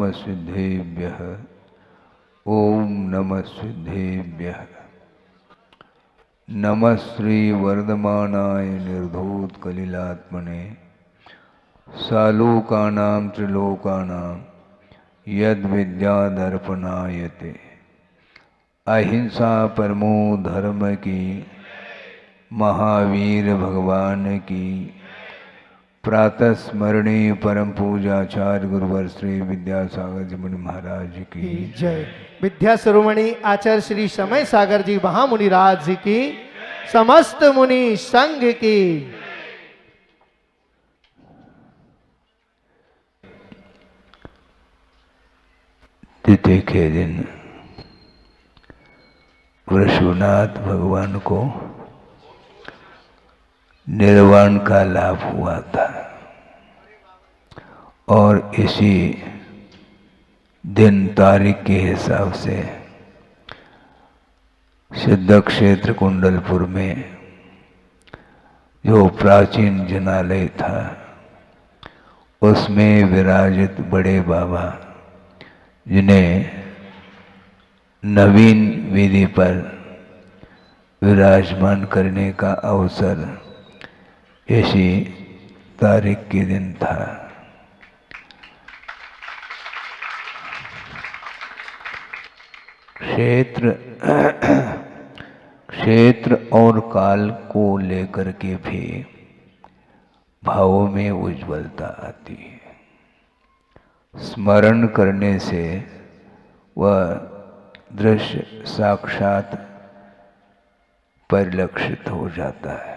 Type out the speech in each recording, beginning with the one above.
नमः सिद्धेभ्यः। ओम नमः सिद्धेभ्यः। नमः श्री वर्धमानाय निर्धूत कलिलात्मने सालोकानां त्रिलोकानां यद विद्यादर्पणायते। अहिंसा परमो धर्म की, महावीर भगवान की। प्रातः स्मरणीय परम पूजाचार्य गुरुवर श्री विद्यासागर जी मुनि महाराज की जय। विद्या शिरोमणि आचार्य श्री समय सागर जी महामुनिराज जी की, समस्त मुनि संघ की। तिथि के दिन वृषभनाथ भगवान को निर्वाण का लाभ हुआ था और इसी दिन तारीख के हिसाब से सिद्ध क्षेत्र कुंडलपुर में जो प्राचीन जनालय था उसमें विराजित बड़े बाबा जिन्हें नवीन विधि पर विराजमान करने का अवसर इसी तारीख के दिन था। क्षेत्र और काल को लेकर के भी भावों में उज्ज्वलता आती है। स्मरण करने से वह दृश्य साक्षात परिलक्षित हो जाता है।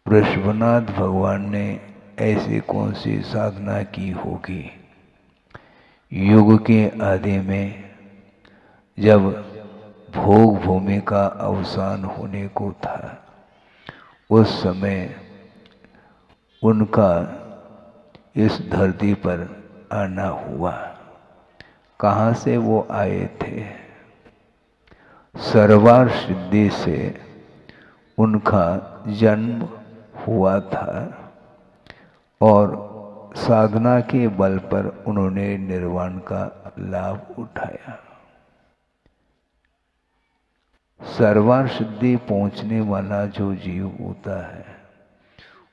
वृषभनाथ भगवान ने ऐसी कौन सी साधना की होगी युग के आदि में, जब भोग भूमि का अवसान होने को था। उस समय उनका इस धरती पर आना हुआ। कहाँ से वो आए थे? सर्वार सिद्धि से उनका जन्म हुआ था और साधना के बल पर उन्होंने निर्वाण का लाभ उठाया। सर्वार सिद्धि पहुंचने वाला जो जीव होता है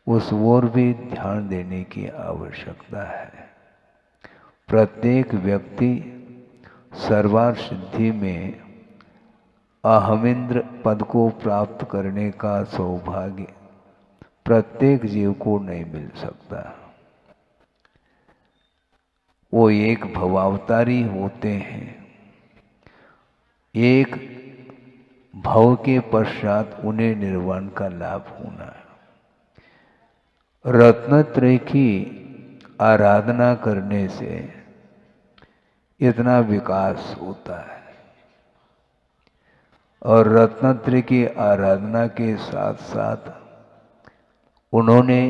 उस ओर भी ध्यान देने की आवश्यकता है। प्रत्येक व्यक्ति सर्वार सिद्धि में अहमिंद्र पद को प्राप्त करने का सौभाग्य प्रत्येक जीव को नहीं मिल सकता। वो एक भवावतारी होते हैं। एक भव के पश्चात उन्हें निर्वाण का लाभ होना है। रत्नत्रय की आराधना करने से इतना विकास होता है और रत्नत्रय की आराधना के साथ साथ उन्होंने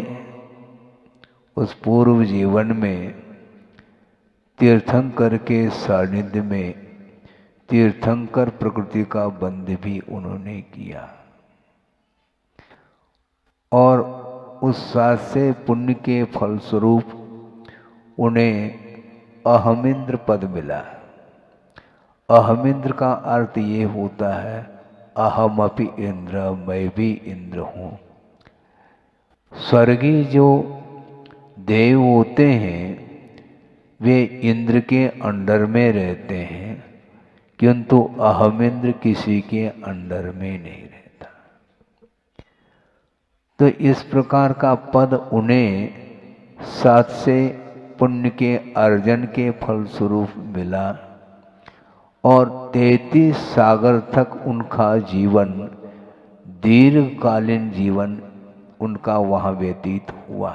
उस पूर्व जीवन में तीर्थंकर के सानिध्य में तीर्थंकर प्रकृति का बंध भी उन्होंने किया और उस साथ से पुण्य के फलस्वरूप उन्हें अहमिंद्र पद मिला। अहमिंद्र का अर्थ ये होता है अहमपि इंद्र, मैं भी इंद्र हूँ। स्वर्गीय जो देव होते हैं वे इंद्र के अंडर में रहते हैं, किंतु अहमिंद्र किसी के अंडर में नहीं रहता। तो इस प्रकार का पद उन्हें साथ से पुण्य के अर्जन के फलस्वरूप मिला और 33 सागर तक उनका जीवन, दीर्घकालीन जीवन उनका वहाँ व्यतीत हुआ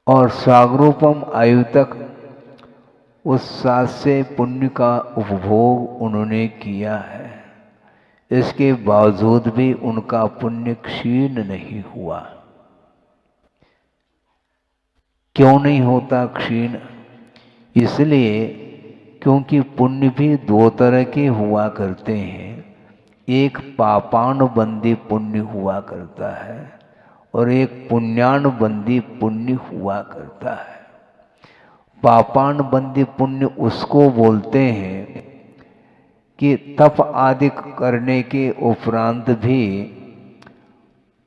और सागरोपम आयु तक उस साथ से पुण्य का उपभोग उन्होंने किया है। इसके बावजूद भी उनका पुण्य क्षीण नहीं हुआ। क्यों नहीं होता क्षीण? इसलिए क्योंकि पुण्य भी दो तरह के हुआ करते हैं। एक पापानुबंधी पुण्य हुआ करता है और एक पुण्यानुबंधी पुण्य हुआ करता है। पापानुबंधी पुण्य उसको बोलते हैं कि तप आदि करने के उपरांत भी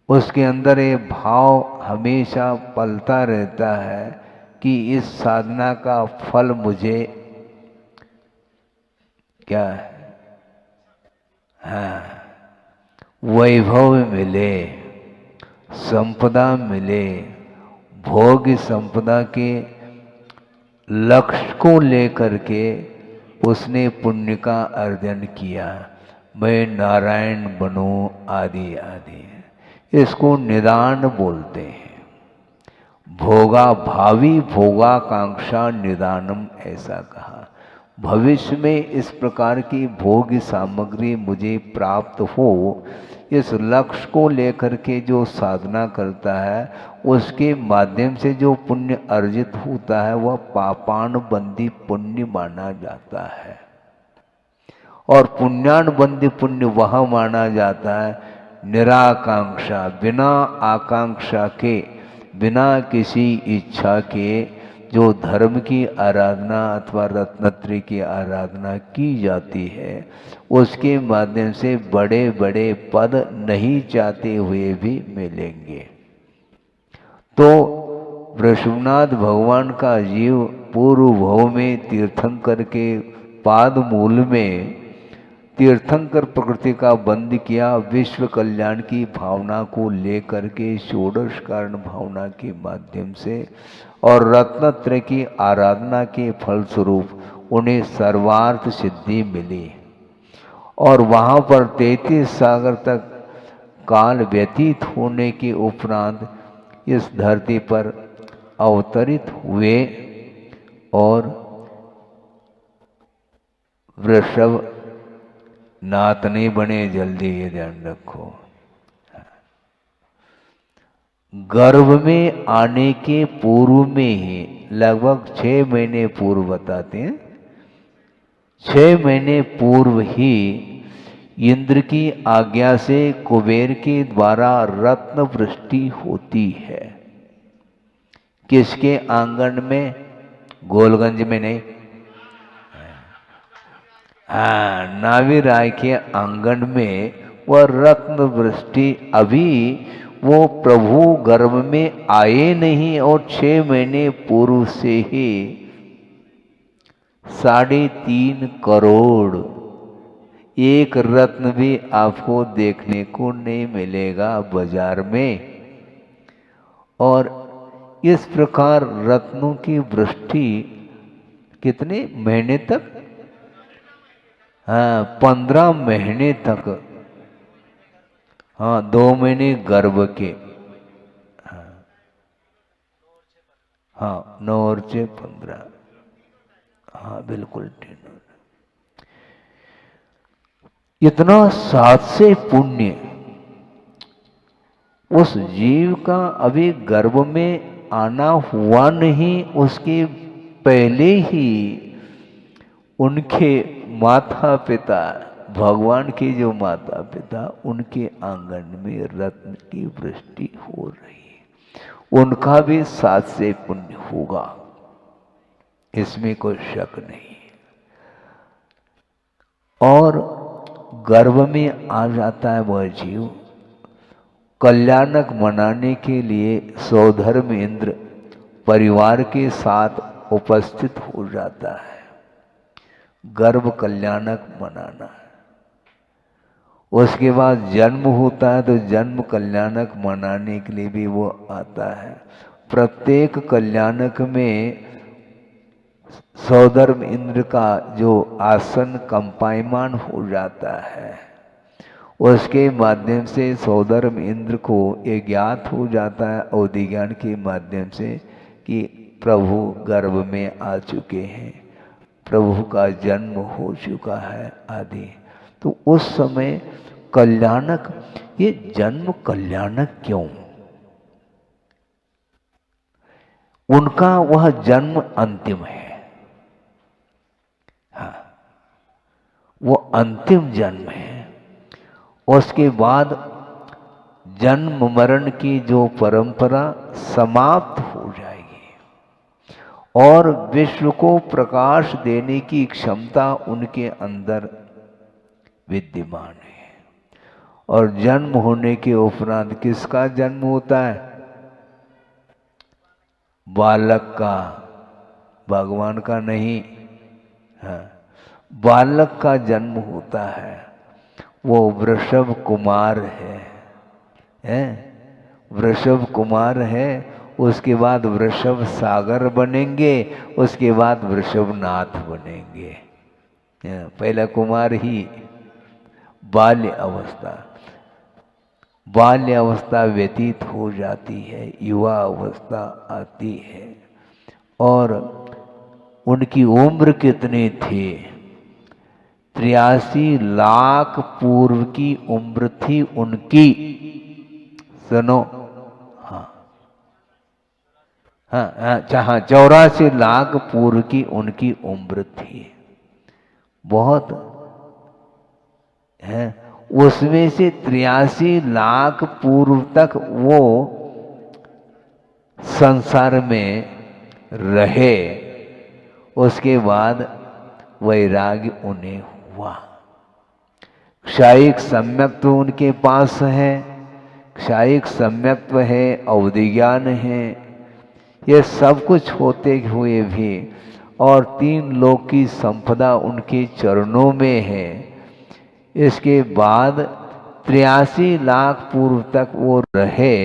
उसके अंदर ये भाव हमेशा पलता रहता है कि इस साधना का फल मुझे क्या है, हाँ, वैभव मिले, संपदा मिले। भोग संपदा के लक्ष्य को लेकर के उसने पुण्य का अर्जन किया, मैं नारायण बनूं आदि आदि। इसको निदान बोलते हैं। भोगा भावी भोगाकांक्षा निदानम ऐसा कहा। भविष्य में इस प्रकार की भोग सामग्री मुझे प्राप्त हो, इस लक्ष्य को लेकर के जो साधना करता है उसके माध्यम से जो पुण्य अर्जित होता है वह पापानुबंधी पुण्य माना जाता है। और पुण्यानुबंधी पुण्य वह माना जाता है निराकांक्षा, बिना आकांक्षा के, बिना किसी इच्छा के जो धर्म की आराधना अथवा रत्नत्रय की आराधना की जाती है, उसके माध्यम से बड़े बड़े पद नहीं चाहते हुए भी मिलेंगे। तो वृषभनाथ भगवान का जीव पूर्व भव में तीर्थंकर के पाद मूल में तीर्थंकर प्रकृति का बंद किया, विश्व कल्याण की भावना को लेकर के षोडश कारण भावना के माध्यम से और रत्नत्रय की आराधना के फलस्वरूप उन्हें सर्वार्थ सिद्धि मिली। और वहाँ पर 33 सागर तक काल व्यतीत होने के उपरांत इस धरती पर अवतरित हुए और वृषभ नाथ नहीं बने, जल्दी ये ध्यान रखो। गर्भ में आने के पूर्व में ही लगभग 6 महीने पूर्व बताते हैं, 6 महीने पूर्व ही इंद्र की आज्ञा से कुबेर के द्वारा रत्न वृष्टि होती है। किसके आंगन में? गोलगंज में नहीं, हाँ, नावी राय के आंगन में वह रत्न वृष्टि। अभी वो प्रभु गर्भ में आए नहीं और 6 महीने पूर्व से ही 3.5 करोड़ एक रत्न भी आपको देखने को नहीं मिलेगा बाजार में। और इस प्रकार रत्नों की वृष्टि कितने महीने तक? हाँ, 15 महीने तक। हाँ, 2 महीने गर्भ के, हाँ 9 और 6 15, हाँ बिल्कुल ठीक। इतना 7 से पुण्य उस जीव का अभी गर्भ में आना हुआ नहीं, उसके पहले ही उनके माता पिता, भगवान के जो माता पिता, उनके आंगन में रत्न की वृष्टि हो रही है। उनका भी 7 से पुण्य होगा, इसमें कोई शक नहीं। और गर्भ में आ जाता है वह जीव, कल्याणक मनाने के लिए सौधर्म इंद्र परिवार के साथ उपस्थित हो जाता है। गर्भ कल्याणक मनाना है। उसके बाद जन्म होता है तो जन्म कल्याणक मनाने के लिए भी वो आता है। प्रत्येक कल्याणक में सौधर्म इंद्र का जो आसन कंपायमान हो जाता है, उसके माध्यम से सौधर्म इंद्र को ये ज्ञात हो जाता है अवधि ज्ञान के माध्यम से कि प्रभु गर्भ में आ चुके हैं, प्रभु का जन्म हो चुका है आदि। तो उस समय कल्याणक, ये जन्म कल्याणक क्यों? उनका वह जन्म अंतिम है। हाँ, वो अंतिम जन्म है। उसके बाद जन्म मरण की जो परंपरा समाप्त हो जाएगी और विश्व को प्रकाश देने की क्षमता उनके अंदर विद्यमान है। और जन्म होने के उपरांत किसका जन्म होता है? बालक का, भगवान का नहीं। हाँ, बालक का जन्म होता है। वो वृषभ कुमार है, वृषभ कुमार है। उसके बाद वृषभ सागर बनेंगे, उसके बाद वृषभनाथ बनेंगे। पहला कुमार ही बाल्य अवस्था, बाल्य अवस्था व्यतीत हो जाती है, युवा अवस्था आती है। और उनकी उम्र कितनी थी? 83 लाख पूर्व की उम्र थी उनकी। सुनो, हाँ हाँ हाँ, 84 लाख पूर्व की उनकी उम्र थी। बहुत है। उसमें से 83 लाख पूर्व तक वो संसार में रहे। उसके बाद वैराग्य उन्हें हुआ। क्षायिक सम्यक्त्व उनके पास है, क्षायिक सम्यक्त्व है, अवधि ज्ञान है, ये सब कुछ होते हुए भी, और 3 लोक की संपदा उनके चरणों में है। इसके बाद 83 लाख पूर्व तक वो रहे।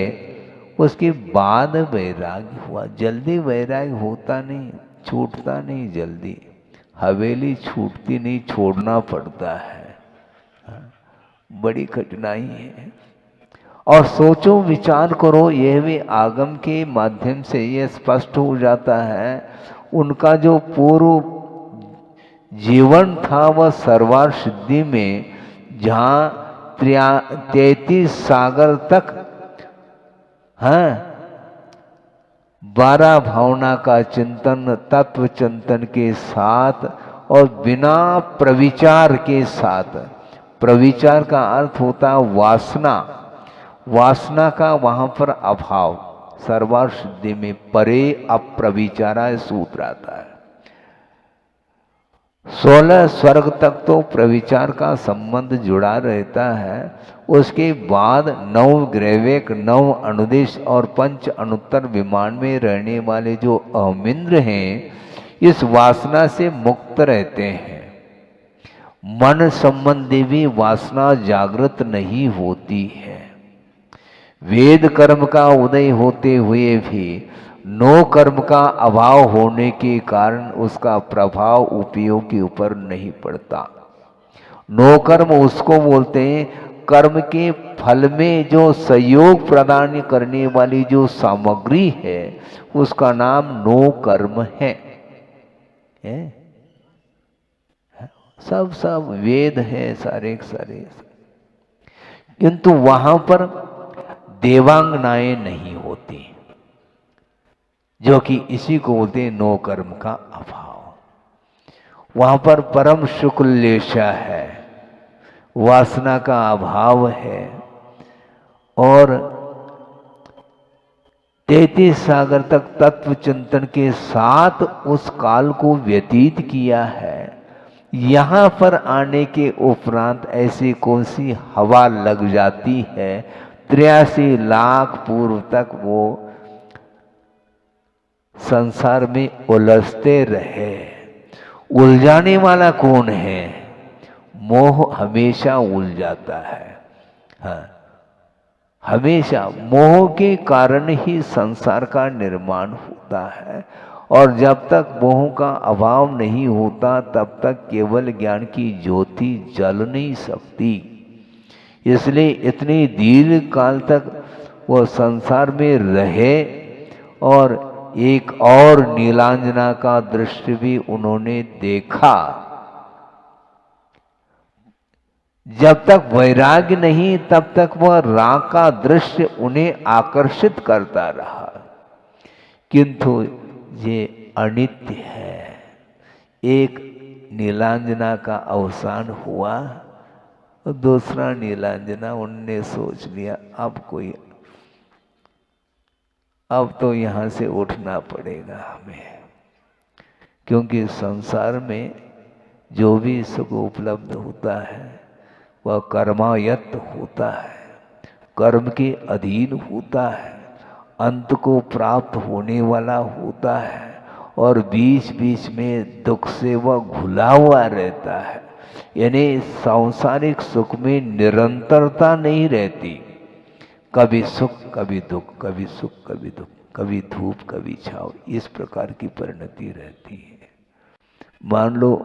उसके बाद वैराग्य हुआ। जल्दी वैराग्य होता नहीं, छूटता नहीं जल्दी। हवेली छूटती नहीं, छोड़ना पड़ता है। बड़ी कठिनाई है। और सोचो, विचार करो, यह भी आगम के माध्यम से यह स्पष्ट हो जाता है। उनका जो पूर्व जीवन था वह सर्वार्थ सिद्धि में, जहाँ 33 सागर तक 12 भावना का चिंतन, तत्व चिंतन के साथ और बिना प्रविचार के साथ। प्रविचार का अर्थ होता है वासना, वासना का वहां पर अभाव। सर्वार्थ सिद्धि में परे अप्रविचारा सूत्र आता है। 16 स्वर्ग तक तो प्रविचार का संबंध जुड़ा रहता है। उसके बाद 9 ग्रैवेक, 9 अनुदेश और 5 अनुत्तर विमान में रहने वाले जो अहमिंद्र हैं, इस वासना से मुक्त रहते हैं। मन संबंधी भी वासना जागृत नहीं होती है। वेद कर्म का उदय होते हुए भी नो कर्म का अभाव होने के कारण उसका प्रभाव उपयोग के ऊपर नहीं पड़ता। नो कर्म उसको बोलते हैं, कर्म के फल में जो सहयोग प्रदान करने वाली जो सामग्री है उसका नाम नो कर्म है? सब वेद है सारे सारे। किंतु वहां पर देवांगनाएं नहीं होती, जो कि इसी को बोलते हैं नो कर्म का अभाव। वहां पर परम शुक्लेशा है, वासना का अभाव है। और 33 सागर तक तत्व चिंतन के साथ उस काल को व्यतीत किया है। यहाँ पर आने के उपरांत ऐसी कौन सी हवा लग जाती है? 83 लाख पूर्व तक वो संसार में उलझते रहे। उलझाने वाला कौन है? मोह हमेशा उलझाता है। हाँ, हमेशा मोह के कारण ही संसार का निर्माण होता है। और जब तक मोह का अभाव नहीं होता तब तक केवल ज्ञान की ज्योति जल नहीं सकती। इसलिए इतने दीर्घ काल तक वो संसार में रहे। और एक और नीलांजना का दृश्य भी उन्होंने देखा। जब तक वैराग्य नहीं तब तक वह राग का दृश्य उन्हें आकर्षित करता रहा। किंतु ये अनित्य है। एक नीलांजना का अवसान हुआ और दूसरा नीलांजना, उनने सोच लिया अब तो यहाँ से उठना पड़ेगा हमें, क्योंकि संसार में जो भी सुख उपलब्ध होता है वह कर्मायत्त होता है, कर्म के अधीन होता है, अंत को प्राप्त होने वाला होता है, और बीच बीच में दुख से वह घुला हुआ रहता है। यानी सांसारिक सुख में निरंतरता नहीं रहती, कभी सुख कभी दुख, कभी सुख कभी दुख, कभी धूप कभी छाँव, इस प्रकार की परिणति रहती है। मान लो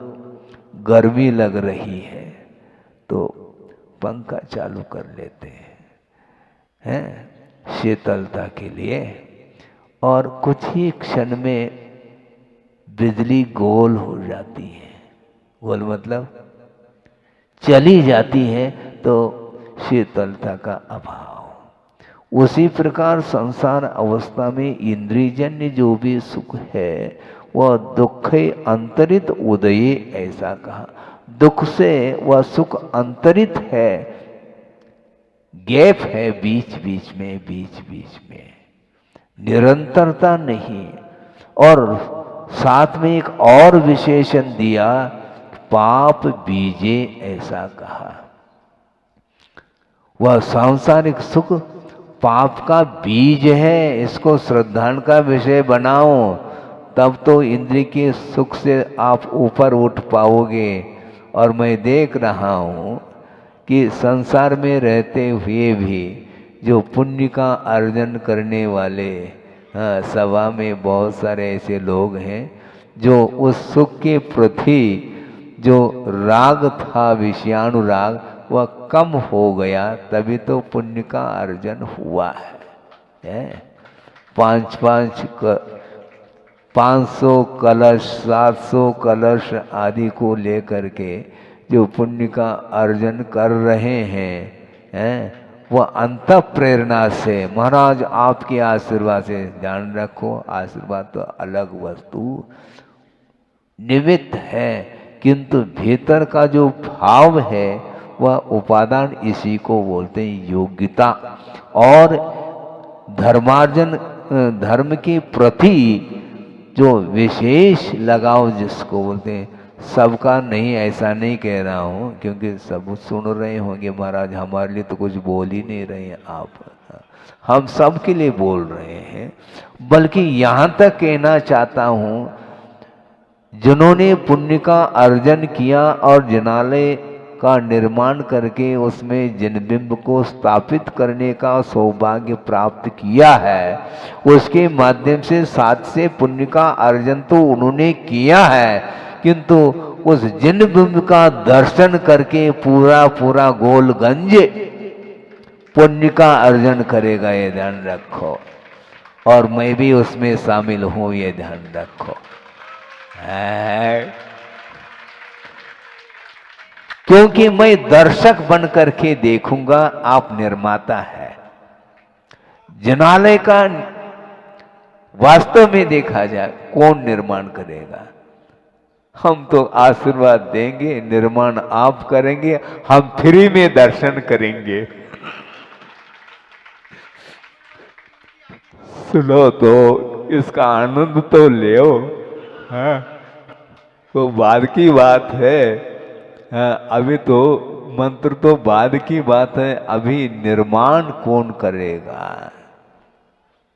गर्मी लग रही है तो पंखा चालू कर लेते हैं शीतलता के लिए, और कुछ ही क्षण में बिजली गोल हो जाती है, गोल मतलब चली जाती है, तो शीतलता का अभाव। उसी प्रकार संसार अवस्था में इंद्रियजन्य जो भी सुख है वह दुख अंतरित उदये, ऐसा कहा। दुख से वह सुख अंतरित है, गैप है बीच बीच में, निरंतरता नहीं। और साथ में एक और विशेषण दिया, पाप बीजे, ऐसा कहा। वह सांसारिक सुख पाप का बीज है, इसको श्रद्धान का विषय बनाओ, तब तो इंद्रिय के सुख से आप ऊपर उठ पाओगे। और मैं देख रहा हूँ कि संसार में रहते हुए भी जो पुण्य का अर्जन करने वाले, सभा में बहुत सारे ऐसे लोग हैं जो उस सुख के प्रति जो राग था, विषयानुराग, वह कम हो गया, तभी तो पुण्य का अर्जन हुआ है। 500 कलश, 700 कलश आदि को लेकर के जो पुण्य का अर्जन कर रहे हैं, वह अंत प्रेरणा से, महाराज आपके आशीर्वाद से, ध्यान रखो आशीर्वाद तो अलग वस्तु निमित्त है, किंतु भीतर का जो भाव है वह उपादान, इसी को बोलते हैं योग्यता। और धर्मार्जन, धर्म के प्रति जो विशेष लगाव जिसको बोलते हैं, सबका नहीं, ऐसा नहीं कह रहा हूँ, क्योंकि सब सुन रहे होंगे महाराज हमारे लिए तो कुछ बोल ही नहीं रहे हैं आप, हम सब के लिए बोल रहे हैं। बल्कि यहाँ तक कहना चाहता हूँ, जिन्होंने पुण्य का अर्जन किया और जिनालय का निर्माण करके उसमें जिनबिंब को स्थापित करने का सौभाग्य प्राप्त किया है, उसके माध्यम से साथ से पुण्य का अर्जन तो उन्होंने किया है, किंतु उस जिनबिंब का दर्शन करके पूरा पूरा गोलगंज पुण्य का अर्जन करेगा, ये ध्यान रखो। और मैं भी उसमें शामिल हूं, ये ध्यान रखो। क्योंकि मैं दर्शक बन करके देखूंगा, आप निर्माता है। जिनालय का वास्तव में देखा जाए कौन निर्माण करेगा? हम तो आशीर्वाद देंगे, निर्माण आप करेंगे, हम फ्री में दर्शन करेंगे। सुनो तो, इसका आनंद तो ले। हाँ, तो बाद की बात है। हाँ, अभी तो मंत्र तो बाद की बात है, अभी निर्माण कौन करेगा?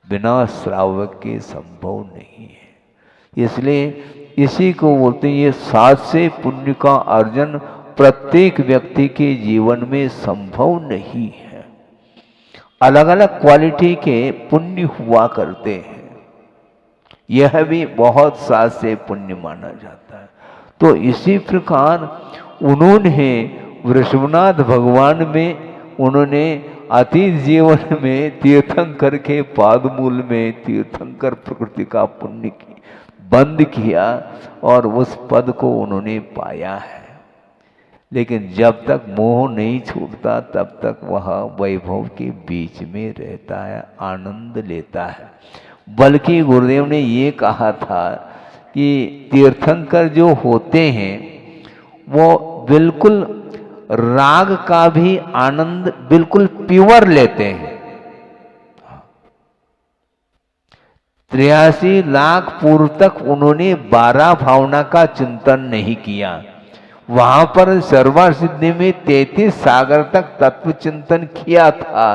बिना श्रावक के संभव नहीं है। इसलिए इसी को बोलते हैं, ये साथ से पुण्य का अर्जन प्रत्येक व्यक्ति के जीवन में संभव नहीं है। अलग अलग क्वालिटी के पुण्य हुआ करते हैं, यह भी बहुत साथ से पुण्य माना जाता है। तो इसी प्रकार उन्होंने वृषभनाथ भगवान में, उन्होंने अतीत जीवन में तीर्थंकर के पादमूल में तीर्थंकर प्रकृति का पुण्य बंद किया और उस पद को उन्होंने पाया है। लेकिन जब तक मोह नहीं छूटता तब तक वह वैभव के बीच में रहता है, आनंद लेता है। बल्कि गुरुदेव ने ये कहा था कि तीर्थंकर जो होते हैं वो बिल्कुल राग का भी आनंद बिल्कुल प्योर लेते हैं। 83 लाख पूर्व तक उन्होंने 12 भावना का चिंतन नहीं किया। वहां पर सर्वा सिद्धि में 33 सागर तक तत्व चिंतन किया था,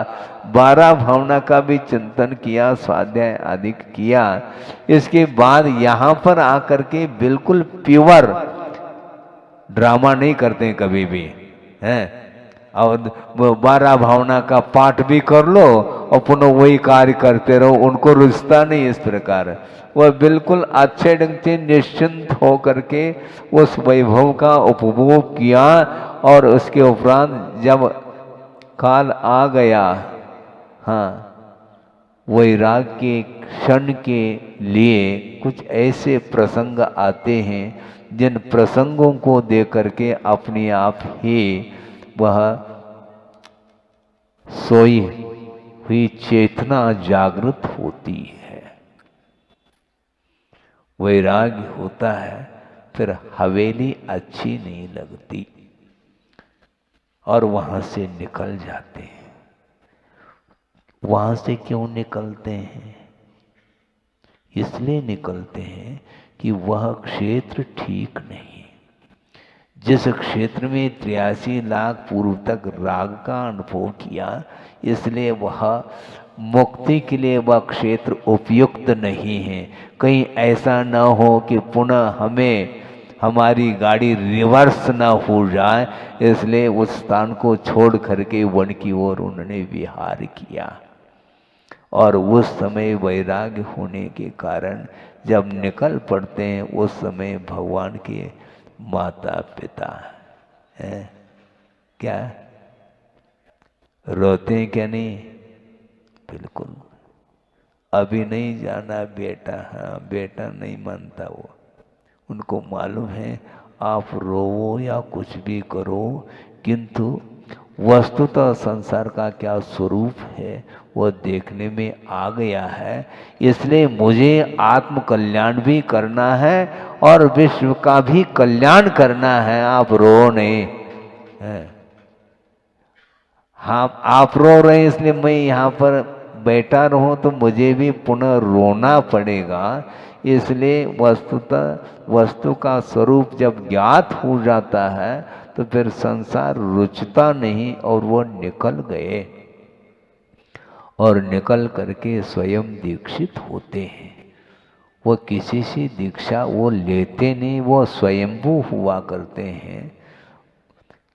12 भावना का भी चिंतन किया, स्वाध्याय आदि किया। इसके बाद यहाँ पर आकर के बिल्कुल प्योर, ड्रामा नहीं करते कभी भी हैं। और 12 भावना का पाठ भी कर लो और पुनः वही कार्य करते रहो, उनको रुचता नहीं इस प्रकार। वह बिल्कुल अच्छे ढंग से निश्चिंत हो करके उस वैभव का उपभोग किया। और उसके उपरांत जब काल आ गया, हाँ, वैराग के क्षण के लिए कुछ ऐसे प्रसंग आते हैं जिन प्रसंगों को देख करके अपने आप ही वह सोई हुई चेतना जागृत होती है, वैराग्य होता है। फिर हवेली अच्छी नहीं लगती और वहां से निकल जाते हैं। वहां से क्यों निकलते हैं? इसलिए निकलते हैं कि वह क्षेत्र ठीक नहीं। जिस क्षेत्र में 83 लाख पूर्व तक राग का अनुभव किया, इसलिए वह मुक्ति के लिए वह क्षेत्र उपयुक्त नहीं है। कहीं ऐसा न हो कि पुनः हमें हमारी गाड़ी रिवर्स ना हो जाए, इसलिए उस स्थान को छोड़ करके वन की ओर उन्होंने विहार किया। और उस समय वैराग्य होने के कारण जब निकल पड़ते हैं, उस समय भगवान के माता पिता है क्या रोते हैं क्या? नहीं, बिल्कुल। अभी नहीं जाना बेटा, हाँ बेटा नहीं मानता वो। उनको मालूम है आप रोवो या कुछ भी करो, किंतु वस्तुतः संसार का क्या स्वरूप है वो देखने में आ गया है। इसलिए मुझे आत्म कल्याण भी करना है और विश्व का भी कल्याण करना है। आप रो नहीं है। हाँ, आप रो रहे हैं इसलिए मैं यहाँ पर बैठा रहूं तो मुझे भी पुनः रोना पड़ेगा। इसलिए वस्तुतः वस्तु का स्वरूप जब ज्ञात हो जाता है तो फिर संसार रुचता नहीं और वो निकल गए और निकल करके स्वयं दीक्षित होते हैं। वो किसी से दीक्षा वो लेते नहीं, वो स्वयंभू हुआ करते हैं।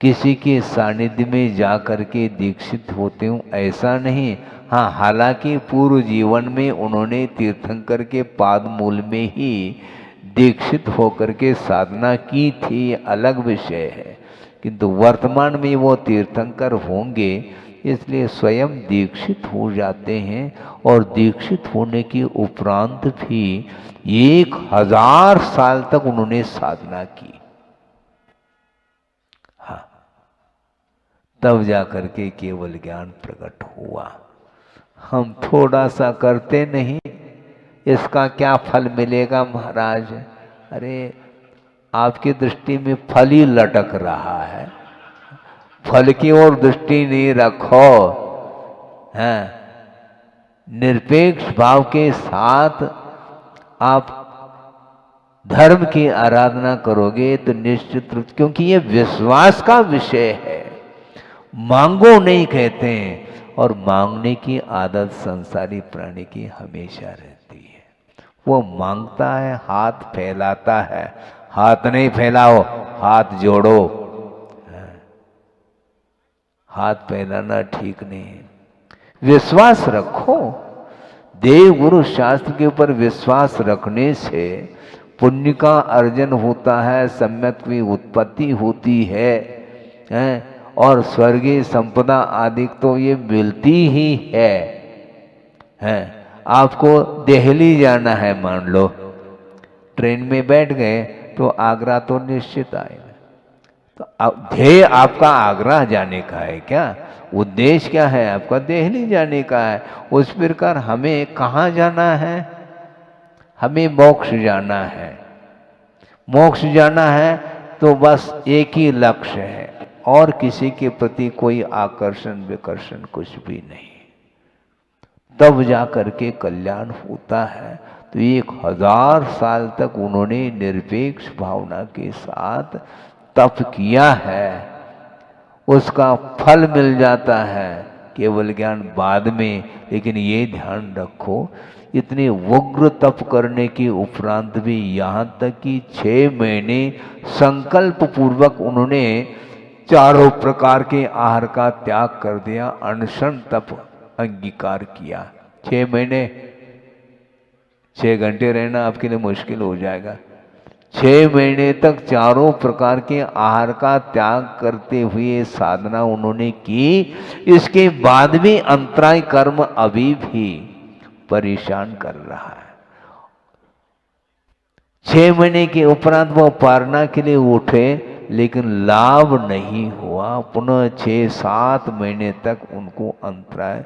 किसी के सानिध्य में जा करके दीक्षित होते हूँ ऐसा नहीं। हाँ, हालांकि पूर्व जीवन में उन्होंने तीर्थंकर के पाद मूल में ही दीक्षित होकर के साधना की थी, ये अलग विषय है। किंतु वर्तमान में वो तीर्थंकर होंगे इसलिए स्वयं दीक्षित हो जाते हैं। और दीक्षित होने के उपरांत भी 1000 साल तक उन्होंने साधना की। हाँ, तब जाकर के केवल ज्ञान प्रकट हुआ। हम थोड़ा सा करते नहीं, इसका क्या फल मिलेगा महाराज? अरे आपकी दृष्टि में फल ही लटक रहा है, फल की ओर दृष्टि नहीं रखो। हैं, निरपेक्ष भाव के साथ आप धर्म की आराधना करोगे तो निश्चित रूप, क्योंकि ये विश्वास का विषय है। मांगो नहीं कहते हैं, और मांगने की आदत संसारी प्राणी की हमेशा रहती है। वो मांगता है, हाथ फैलाता है। हाथ नहीं फैलाओ, हाथ जोड़ो। हाथ फैलाना ठीक नहीं है। विश्वास रखो। देव गुरु शास्त्र के ऊपर विश्वास रखने से पुण्य का अर्जन होता है, सम्यक की उत्पत्ति होती है, और स्वर्गीय संपदा आदि तो ये मिलती ही है। आपको दिल्ली जाना है, मान लो ट्रेन में बैठ गए तो आगरा तो निश्चित आएगा। तो ध्येय आपका आगरा जाने का है क्या? उद्देश्य क्या है आपका? दिल्ली जाने का है। उस प्रकार हमें कहाँ जाना है? हमें मोक्ष जाना है। मोक्ष जाना है तो बस एक ही लक्ष्य है, और किसी के प्रति कोई आकर्षण विकर्षण कुछ भी नहीं, तब जा करके कल्याण होता है। तो 1000 साल तक उन्होंने निरपेक्ष भावना के साथ तप किया है, उसका फल मिल जाता है केवल ज्ञान बाद में। लेकिन ये ध्यान रखो, इतने उग्र तप करने के उपरांत भी यहाँ तक कि 6 महीने संकल्प पूर्वक उन्होंने चारों प्रकार के आहार का त्याग कर दिया, अनशन तप अंगीकार किया। 6 महीने 6 घंटे रहना आपके लिए मुश्किल हो जाएगा। 6 महीने तक चारों प्रकार के आहार का त्याग करते हुए साधना उन्होंने की। इसके बाद भी अंतराय कर्म अभी भी परेशान कर रहा है। 6 महीने के उपरांत वो पारना के लिए उठे, लेकिन लाभ नहीं हुआ। पुनः 6-7 महीने तक उनको अंतराय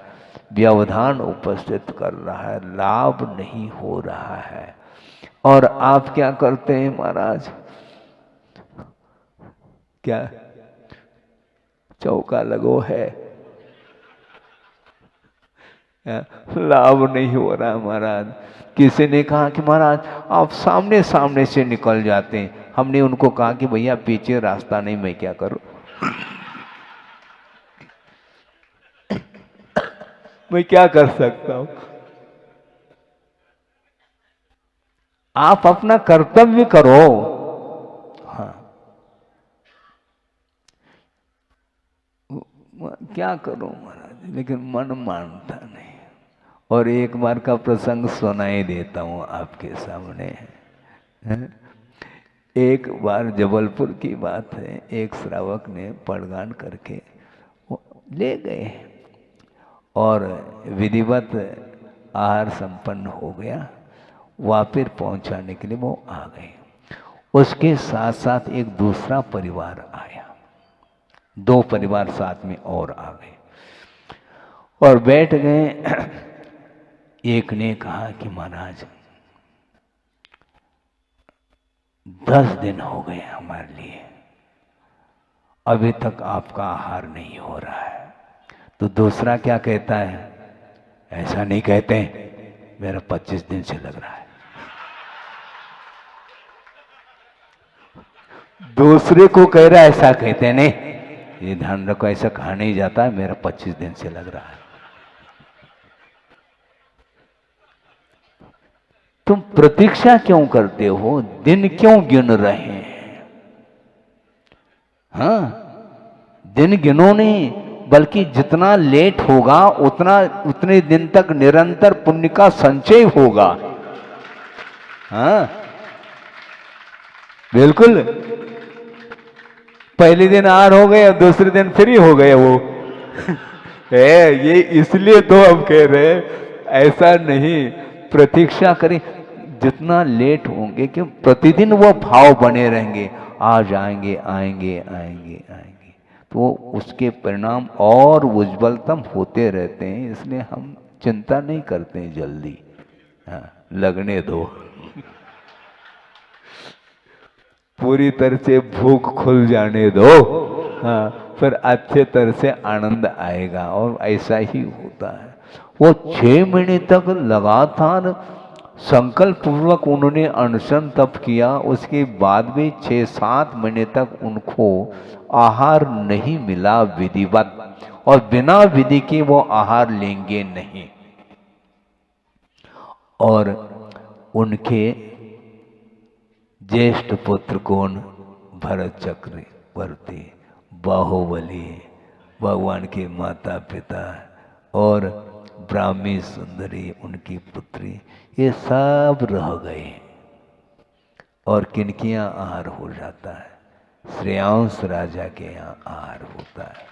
व्यवधान उपस्थित कर रहा है, लाभ नहीं हो रहा है। और आप क्या करते हैं महाराज? क्या चौका लगो है, लाभ नहीं हो रहा महाराज। किसी ने कहा कि महाराज आप सामने सामने से निकल जाते हैं। हमने उनको कहा कि भैया पीछे रास्ता नहीं, मैं क्या करूं? मैं क्या कर सकता हूं? आप अपना कर्तव्य करो। हाँ, क्या करो महाराज, लेकिन मन मानता नहीं। और एक बार का प्रसंग सुनाई देता हूं आपके सामने। एक बार जबलपुर की बात है, एक श्रावक ने पड़गान करके ले गए और विधिवत आहार संपन्न हो गया। वापिस पहुंचाने के लिए वो आ गए। उसके साथ साथ एक दूसरा परिवार आया, 2 परिवार साथ में और आ गए और बैठ गए। एक ने कहा कि महाराज 10 दिन हो गए हमारे लिए, अभी तक आपका आहार नहीं हो रहा है। तो दूसरा क्या कहता है? ऐसा नहीं कहते, मेरा 25 दिन से लग रहा है। दूसरे को कह रहा है, ऐसा कहते नहीं, ये ध्यान रखो, ऐसा कहा नहीं जाता, मेरा 25 दिन से लग रहा है। तुम प्रतीक्षा क्यों करते हो? दिन क्यों गिन रहे हैं? हाँ, दिन गिनो नहीं, बल्कि जितना लेट होगा उतने दिन तक निरंतर पुण्य का संचय होगा। हाँ बिल्कुल। पहले दिन आहार हो गए और दूसरे दिन फ्री हो गए वो। ये इसलिए तो हम कह रहे हैं, ऐसा नहीं, प्रतीक्षा करें। जितना लेट होंगे कि प्रतिदिन वो भाव बने रहेंगे, आज आएंगे आएंगे आएंगे आएंगे, तो उसके परिणाम और उज्ज्वलतम होते रहते हैं। इसलिए हम चिंता नहीं करते हैं जल्दी। हाँ, लगने दो। पूरी तरह से भूख खुल जाने दो। हाँ, फिर अच्छे तरह से आनंद आएगा। और ऐसा ही होता है। वो 6 महीने तक लगातार संकल्प पूर्वक उन्होंने अनशन तप किया। उसके बाद भी 6-7 महीने तक उनको आहार नहीं मिला विधिवत, और बिना विधि के वो आहार लेंगे नहीं। और उनके ज्येष्ठ पुत्र कौन? भरत चक्रवर्ती, बाहुबली, भगवान के माता पिता, और ब्राह्मी सुंदरी उनकी पुत्री, ये सब रह गए। और किनके यहाँ आहार हो जाता है? श्रेयांश राजा के यहाँ आहार होता है।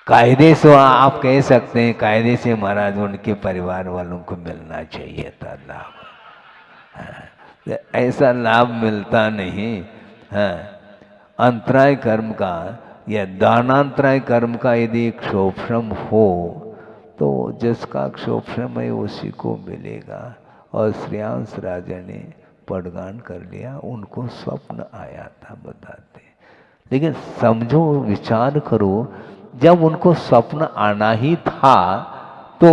कायदे से आप कह सकते हैं, कायदे से महाराज उनके परिवार वालों को मिलना चाहिए था लाभ। ऐसा लाभ मिलता नहीं। हाँ, अंतराय कर्म का या दानांतराय कर्म का यदि क्षोभ्रम हो तो जिसका क्षोभ्रम है उसी को मिलेगा। और श्रेयांश राजा ने पड़गान कर लिया। उनको स्वप्न आया था, बताते, लेकिन समझो, विचार करो, जब उनको स्वप्न आना ही था तो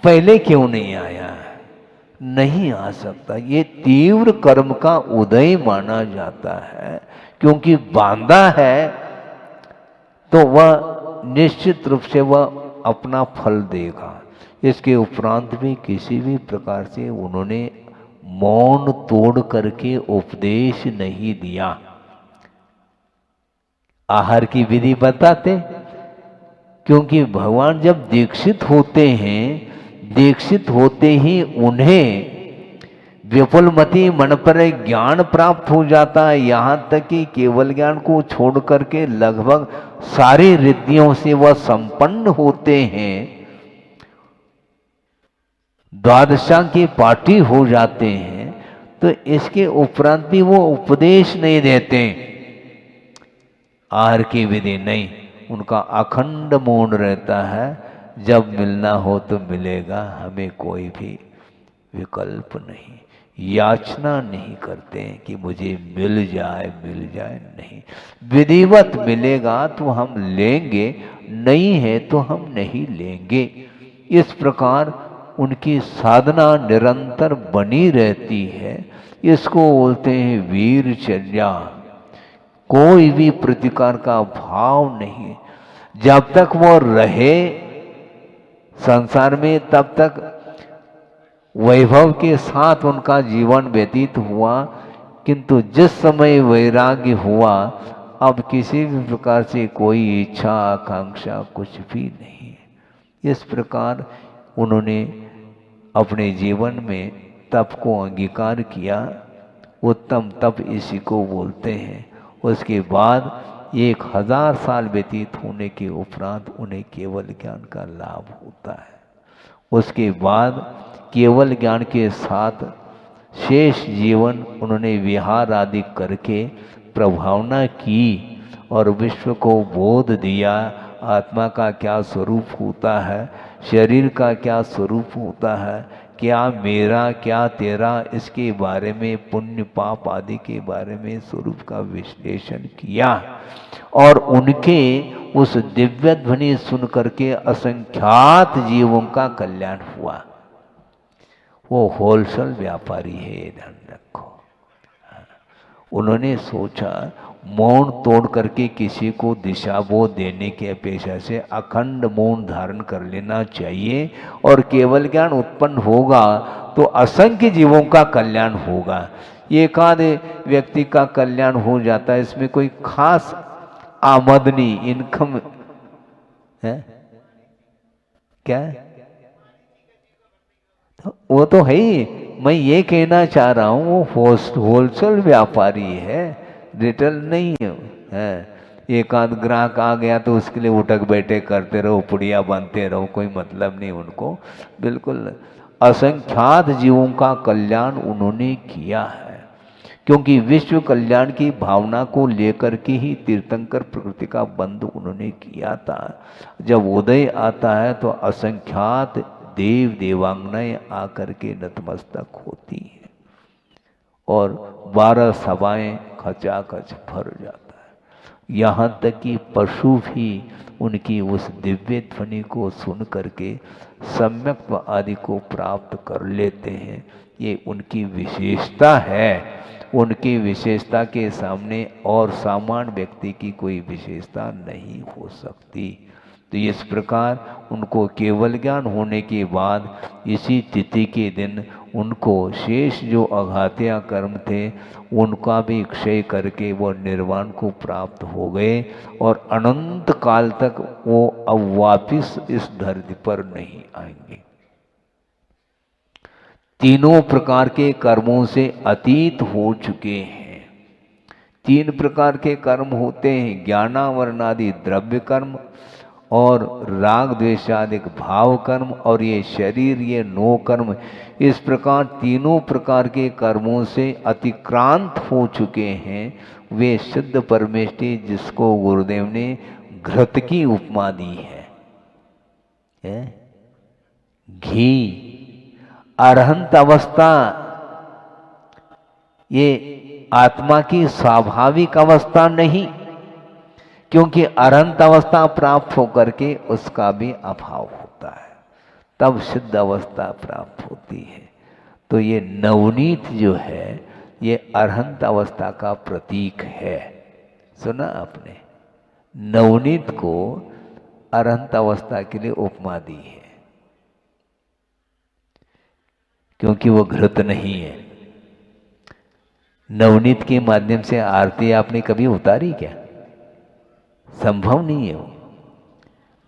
पहले क्यों नहीं आया? नहीं आ सकता। ये तीव्र कर्म का उदय माना जाता है, क्योंकि बांधा है तो वह निश्चित रूप से वह अपना फल देगा। इसके उपरांत भी किसी भी प्रकार से उन्होंने मौन तोड़ करके उपदेश नहीं दिया। आहार की विधि बताते, क्योंकि भगवान जब दीक्षित होते हैं, दीक्षित होते ही उन्हें विपुलमति मन पर ज्ञान प्राप्त हो जाता है। यहाँ तक कि केवल ज्ञान को छोड़ करके लगभग सारी रिद्धियों से वह संपन्न होते हैं, द्वादशा की पाठी हो जाते हैं। तो इसके उपरांत भी वो उपदेश नहीं देते, आहार की विधि नहीं, उनका अखंड मौन रहता है। जब मिलना हो तो मिलेगा, हमें कोई भी विकल्प नहीं, याचना नहीं करते हैं कि मुझे मिल जाए नहीं। विधिवत मिलेगा तो हम लेंगे, नहीं है तो हम नहीं लेंगे। इस प्रकार उनकी साधना निरंतर बनी रहती है। इसको बोलते हैं वीरचर्या। कोई भी प्रतिकार का भाव नहीं। जब तक वो रहे संसार में तब तक वैभव के साथ उनका जीवन व्यतीत हुआ, किंतु जिस समय वैराग्य हुआ, अब किसी भी प्रकार से कोई इच्छा आकांक्षा कुछ भी नहीं। इस प्रकार उन्होंने अपने जीवन में तप को अंगीकार किया। उत्तम तप इसी को बोलते हैं। उसके बाद 1000 साल व्यतीत होने के उपरांत उन्हें केवल ज्ञान का लाभ होता है। उसके बाद केवल ज्ञान के साथ शेष जीवन उन्होंने विहार आदि करके प्रभावना की और विश्व को बोध दिया, आत्मा का क्या स्वरूप होता है, शरीर का क्या स्वरूप होता है, क्या मेरा क्या तेरा, इसके बारे में, पुण्य पाप आदि के बारे में स्वरूप का विश्लेषण किया। और उनके उस दिव्य ध्वनि सुन करके असंख्यात जीवों का कल्याण हुआ। वो होलसेल व्यापारी है, ध्यान रखो। उन्होंने सोचा मौन तोड़ करके किसी को दिशाबोध देने की अपेक्षा से अखंड मौन धारण कर लेना चाहिए, और केवल ज्ञान उत्पन्न होगा तो असंख्य जीवों का कल्याण होगा। एक आधे व्यक्ति का कल्याण हो जाता है, इसमें कोई खास आमदनी इनकम है क्या? तो वो तो है ही। मैं ये कहना चाह रहा हूँ वो होलसेल व्यापारी है, रिटेल नहीं है। एक आध ग्राहक आ गया तो उसके लिए उठक बैठे करते रहो, पुड़िया बनते रहो, कोई मतलब नहीं उनको। बिल्कुल असंख्यात जीवों का कल्याण उन्होंने किया है, क्योंकि विश्व कल्याण की भावना को लेकर के ही तीर्थंकर प्रकृति का बंध उन्होंने किया था। जब उदय आता है तो असंख्यात देव देवांगनाएं आकर के नतमस्तक होती हैं और 12 सभाएं खचाखच भर जाता है। यहाँ तक कि पशु भी उनकी उस दिव्य ध्वनि को सुन करके सम्यक्त्व आदि को प्राप्त कर लेते हैं। ये उनकी विशेषता है। उनकी विशेषता के सामने और सामान्य व्यक्ति की कोई विशेषता नहीं हो सकती। तो इस प्रकार उनको केवल ज्ञान होने के बाद इसी तिथि के दिन उनको शेष जो अघात्या कर्म थे उनका भी क्षय करके वो निर्वाण को प्राप्त हो गए, और अनंत काल तक वो अब वापिस इस धरती पर नहीं आएंगे। तीनों प्रकार के कर्मों से अतीत हो चुके हैं। 3 प्रकार के कर्म होते हैं, ज्ञानावरणादि द्रव्य कर्म और राग द्वेषादिक भाव कर्म, और ये शरीर, ये 9 कर्म। इस प्रकार तीनों प्रकार के कर्मों से अतिक्रांत हो चुके हैं वे शुद्ध परमेष्टि, जिसको गुरुदेव ने घृत की उपमा दी है? घी, अरहंत अवस्था, ये आत्मा की स्वाभाविक अवस्था नहीं, क्योंकि अरहंत अवस्था प्राप्त होकर के उसका भी अभाव होता है, तब सिद्ध अवस्था प्राप्त होती है। तो ये नवनीत जो है ये अरहंत अवस्था का प्रतीक है। सुना आपने? नवनीत को अरहंत अवस्था के लिए उपमा दी है, क्योंकि वो घृत नहीं है। नवनीत के माध्यम से आरती आपने कभी उतारी क्या? संभव नहीं है। वो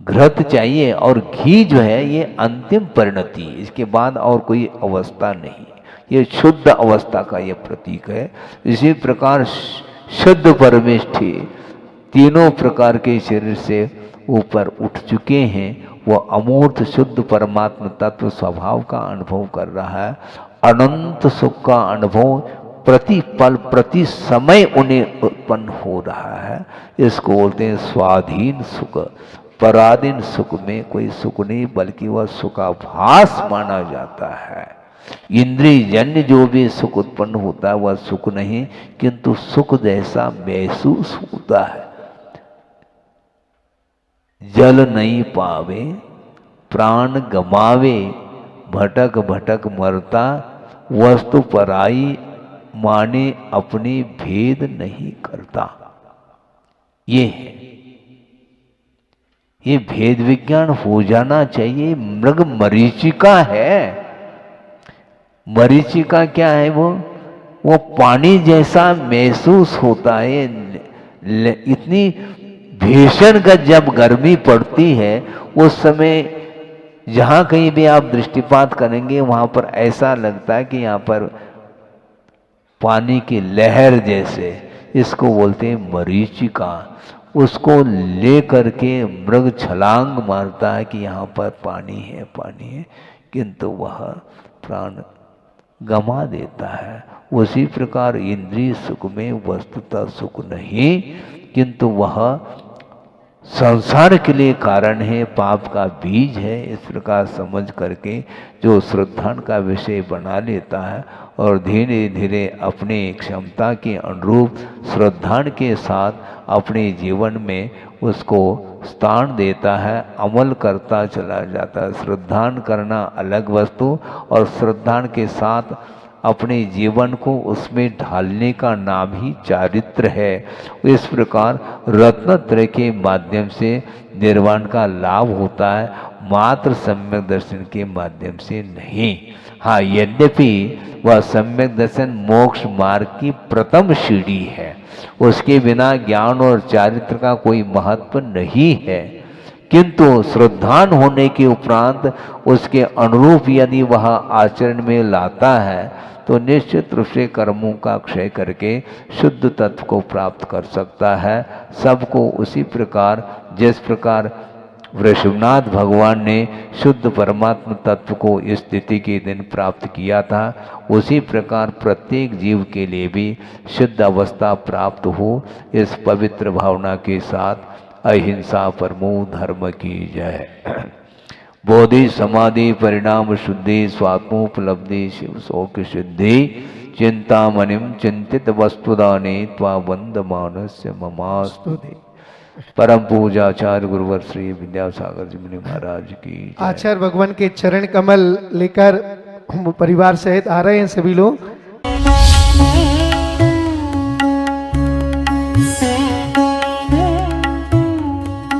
घृत चाहिए, और घी जो है ये अंतिम परिणति, इसके बाद और कोई अवस्था नहीं, ये शुद्ध अवस्था का ये प्रतीक है। इसी प्रकार शुद्ध परमेष्ठी तीनों प्रकार के शरीर से ऊपर उठ चुके हैं, वो अमूर्त शुद्ध परमात्मा तत्व स्वभाव का अनुभव कर रहा है। अनंत सुख का अनुभव प्रति पल प्रति समय उन्हें उत्पन्न हो रहा है। इसको बोलते हैं स्वाधीन सुख। पराधीन सुख में कोई सुख नहीं, बल्कि वह सुखाभास माना जाता है। इंद्रिय जन्य जो भी सुख उत्पन्न होता है वह सुख नहीं, किंतु सुख जैसा महसूस होता है। जल नहीं पावे प्राण गमावे, भटक भटक मरता, वस्तु पराई माने अपनी भेद नहीं करता। ये है, ये भेद विज्ञान हो जाना चाहिए। मृग मरीचिका है। मरीचिका क्या है? वो पानी जैसा महसूस होता है। इतनी भीषण का जब गर्मी पड़ती है उस समय जहां कहीं भी आप दृष्टिपात करेंगे वहां पर ऐसा लगता है कि यहाँ पर पानी की लहर जैसे, इसको बोलते हैं मरीचिका। उसको ले करके मृग छलांग मारता है कि यहाँ पर पानी है, पानी है, किंतु वह प्राण गमा देता है। उसी प्रकार इंद्रिय सुख में वस्तुतः सुख नहीं, किंतु वह संसार के लिए कारण है, पाप का बीज है। इस प्रकार समझ करके जो श्रद्धान का विषय बना लेता है और धीरे धीरे अपने क्षमता के अनुरूप श्रद्धान के साथ अपने जीवन में उसको स्थान देता है, अमल करता चला जाता है। श्रद्धान करना अलग वस्तु, और श्रद्धान के साथ अपने जीवन को उसमें ढालने का नाम ही चारित्र है। इस प्रकार रत्नत्रय के माध्यम से निर्वाण का लाभ होता है, मात्र सम्यक दर्शन के माध्यम से नहीं। हाँ, यद्यपि वह सम्यक दर्शन मोक्ष मार्ग की प्रथम सीढ़ी है, उसके बिना ज्ञान और चारित्र का कोई महत्व नहीं है, किंतु श्रद्धान होने के उपरांत उसके अनुरूप यदि वह आचरण में लाता है तो निश्चित रूप से कर्मों का क्षय करके शुद्ध तत्व को प्राप्त कर सकता है। सबको उसी प्रकार, जिस प्रकार वृषभनाथ भगवान ने शुद्ध परमात्मा तत्व को इस स्थिति के दिन प्राप्त किया था, उसी प्रकार प्रत्येक जीव के लिए भी शुद्ध अवस्था प्राप्त हो, इस पवित्र भावना के साथ अहिंसा परमो धर्म की जय। बोधि समाधि परिणाम शुद्धि स्वात्मोपलब्धि शिव शोक सिद्धि चिंतामणिम चिंतित वस्तुदाने त्वा वंद मानस्य ममास्तुते। परम पूजा आचार्य गुरुवर श्री विद्यासागर जी मुनि महाराज की जय। आचार्य भगवान के चरण कमल लेकर परिवार सहित आ रहे हैं सभी लोग।